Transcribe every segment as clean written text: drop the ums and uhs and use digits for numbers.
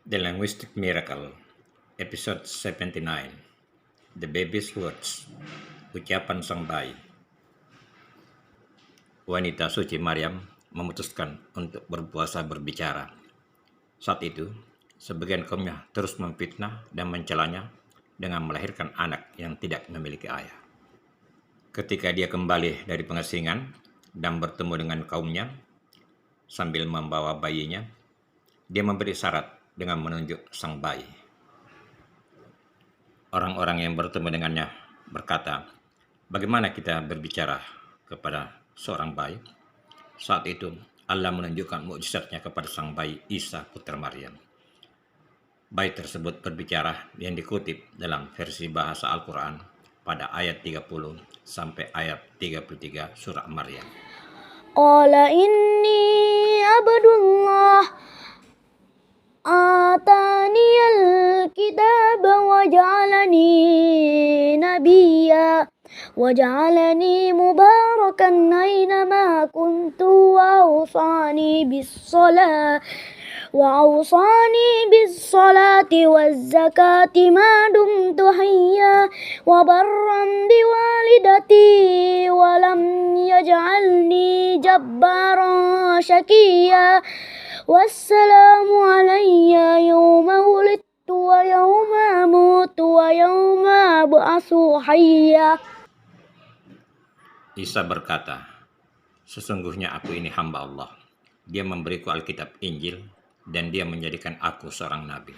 The Linguistic Miracle, Episode 79, The Baby's Words, Ucapan Sang Bayi. Wanita suci Maryam memutuskan untuk berpuasa berbicara. Saat itu, sebagian kaumnya terus memfitnah dan mencelanya dengan melahirkan anak yang tidak memiliki ayah. Ketika dia kembali dari pengasingan dan bertemu dengan kaumnya, sambil membawa bayinya, dia memberi syarat dengan menunjuk sang bayi. Orang-orang yang bertemu dengannya berkata, "Bagaimana kita berbicara kepada seorang bayi?" Saat itu, Allah menunjukkan mukjizatnya kepada sang bayi Isa putra Maryam. Bayi tersebut berbicara yang dikutip dalam versi bahasa Al-Quran pada ayat 30 sampai ayat 33 surah Maryam. Qala inni abdullah ataniyal kitaba wa ja'alani nabiyya wa ja'alani mubarakan aynama kuntu wa awsani bis-salati waz-zakati ma dumtu hayya wa barran biwalidati wa lam yaj'alni jabbaran syaqiyya. Wassalamu alayya yawma wulidtu wa yawma amutu wa yawma ab'atsu hayya. Isa berkata, "Sesungguhnya aku ini hamba Allah. Dia memberiku Alkitab Injil, dan dia menjadikan aku seorang nabi.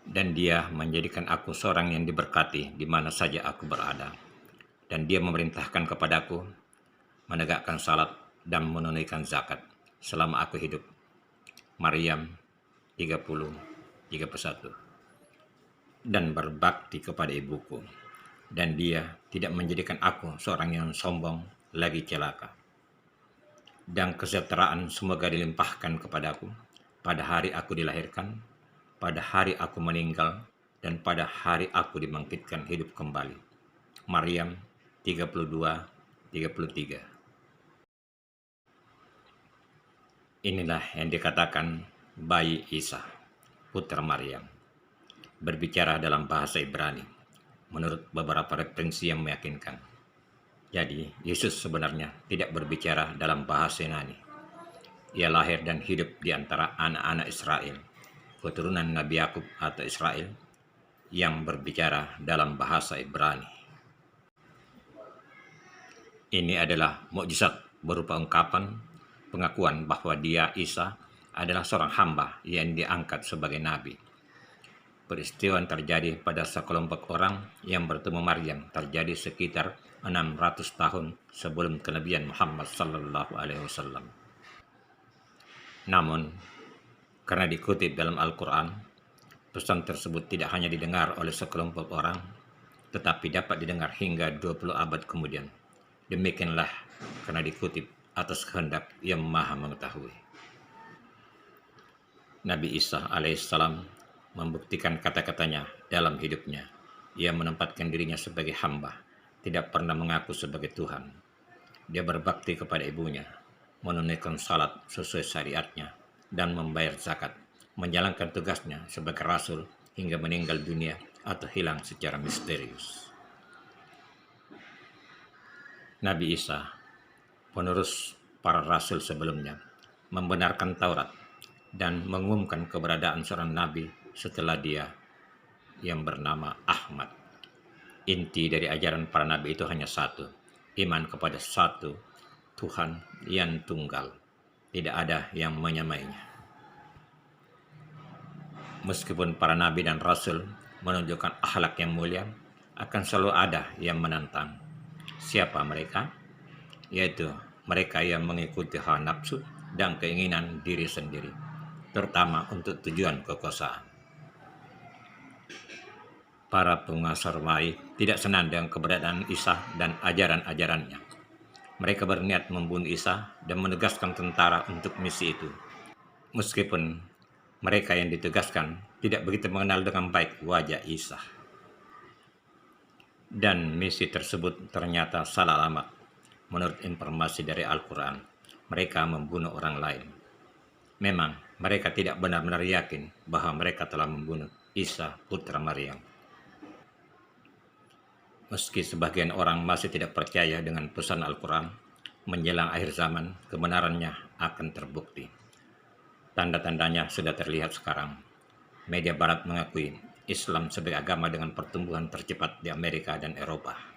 Dan dia menjadikan aku seorang yang diberkati di mana saja aku berada. Dan dia memerintahkan kepadaku menegakkan salat dan menunaikan zakat selama aku hidup." Maryam 30:31. Dan berbakti kepada ibuku, dan dia tidak menjadikan aku seorang yang sombong lagi celaka. Dan kesejahteraan semoga dilimpahkan kepadaku pada hari aku dilahirkan, pada hari aku meninggal, dan pada hari aku dibangkitkan hidup kembali. Maryam 32:33. Inilah yang dikatakan bayi Isa, putra Maryam, berbicara dalam bahasa Ibrani, menurut beberapa referensi yang meyakinkan. Jadi, Yesus sebenarnya tidak berbicara dalam bahasa Yunani. Ia lahir dan hidup di antara anak-anak Israel, keturunan Nabi Yakub atau Israel, yang berbicara dalam bahasa Ibrani. Ini adalah mukjizat berupa ungkapan pengakuan bahwa dia, Isa, adalah seorang hamba yang diangkat sebagai nabi. Peristiwa yang terjadi pada sekelompok orang yang bertemu Maryam terjadi sekitar 600 tahun sebelum kenabian Muhammad sallallahu alaihi wasallam. Namun, karena dikutip dalam Al-Quran, pesan tersebut tidak hanya didengar oleh sekelompok orang, tetapi dapat didengar hingga 20 abad kemudian. Demikianlah karena dikutip atas kehendak yang maha mengetahui. Nabi Isa alaihissalam membuktikan kata-katanya dalam hidupnya. Ia menempatkan dirinya sebagai hamba, tidak pernah mengaku sebagai Tuhan. Dia berbakti kepada ibunya, menunaikan salat sesuai syariatnya, dan membayar zakat, menjalankan tugasnya sebagai rasul hingga meninggal dunia atau hilang secara misterius. Nabi Isa, penerus para rasul sebelumnya, membenarkan Taurat dan mengumumkan keberadaan seorang nabi setelah dia yang bernama Ahmad. Inti dari ajaran para nabi itu hanya satu, iman kepada satu Tuhan yang tunggal, tidak ada yang menyamainya. Meskipun para nabi dan rasul menunjukkan akhlak yang mulia, akan selalu ada yang menantang. Siapa mereka? Yaitu mereka yang mengikuti hawa nafsu dan keinginan diri sendiri, terutama untuk tujuan kekuasaan. Para penguasa Romawi tidak senang dengan keberadaan Isa dan ajaran-ajarannya. Mereka berniat membunuh Isa dan menugaskan tentara untuk misi itu. Meskipun mereka yang ditugaskan tidak begitu mengenal dengan baik wajah Isa. Dan misi tersebut ternyata salah alamat. Menurut informasi dari Al-Quran, mereka membunuh orang lain. Memang Mereka tidak benar-benar yakin bahwa mereka telah membunuh Isa putra Maryam. Meski sebagian orang masih tidak percaya dengan pesan Al-Quran, menjelang akhir zaman kebenarannya akan terbukti. Tanda-tandanya sudah terlihat sekarang. Media Barat mengakui Islam sebagai agama dengan pertumbuhan tercepat di Amerika dan Eropa.